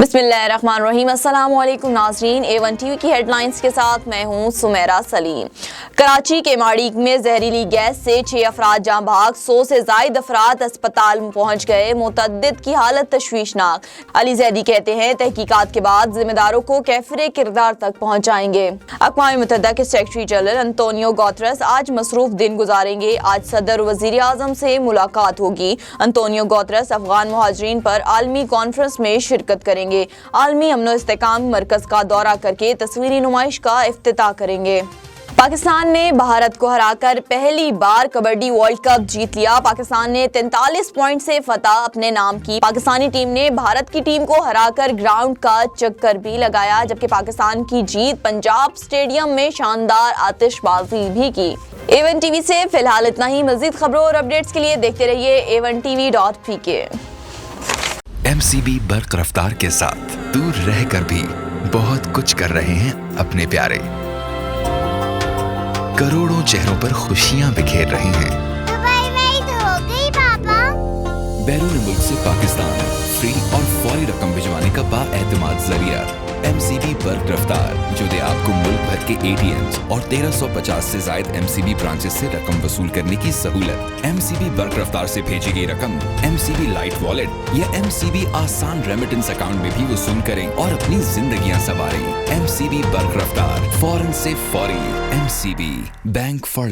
बिस्मिल्लाहिर्रहमानिर्रहीम। अस्सलाम वालेकुम नाज़रीन, A1TV की हेडलाइंस के साथ मैं हूँ सुमेरा सलीम। कराची के माड़ीक में जहरीली गैस से 6 अफराद जाँ भाग, 100 से ज़ायद अफराद अस्पताल में पहुँच गए। मुतअद्दिद की हालत तशवीशनाक। अली जैदी कहते हैं तहकीकात के बाद जिम्मेदारों को कैफिर किरदार तक पहुँचाएंगे। अक़वाम मुत्तहिदा के सेक्रेटरी जनरल अंतोनियो गुतेरेस आज मसरूफ दिन गुजारेंगे। आज सदर वज़ीर आज़म से मुलाकात होगी। अंतोनियो गुतेरेस अफगान मुहाजिरीन पर आलमी कॉन्फ्रेंस में शिरकत करेंगे। आलमी अमन और इस्तेकाम मरकज का दौरा करके तस्वीरी नुमाइश का इफ्तिताह करेंगे। पाकिस्तान ने भारत को हराकर पहली बार कबड्डी वर्ल्ड कप जीत लिया। पाकिस्तान ने 43 पॉइंट से फतह अपने नाम की। पाकिस्तानी टीम ने भारत की टीम को हराकर ग्राउंड का चक्कर भी लगाया, जबकि पाकिस्तान की जीत पंजाब स्टेडियम में शानदार आतिशबाजी भी की। A1TV से फिलहाल इतना ही। मजीद खबरों और अपडेट्स के लिए देखते रहिए A1TV.pk। MCB बर्क रफ्तार के साथ दूर रहकर भी बहुत कुछ कर रहे हैं अपने प्यारे। करोड़ों चेहरों पर खुशियां बिखेर रहे हैं। दुबई में ईद हो गई पापा। बैरून मुल्क से पाकिस्तान फ्री और फौरी रकम भिजवाने का बाएतमाद जरिया MCB बर्क रफ्तार, जो दे आपको मुल्क भर के ATMs और 1350 से जायद MCB ब्रांचेस से रकम वसूल करने की सहूलत। MCB बर्क रफ्तार से भेजी गई रकम MCB लाइट वॉलेट या MCB आसान रेमिटेंस अकाउंट में भी वसूल करें और अपनी जिंदगियां संवारें। MCB बर्क रफ्तार, फौरन से फौरी। MCB bank for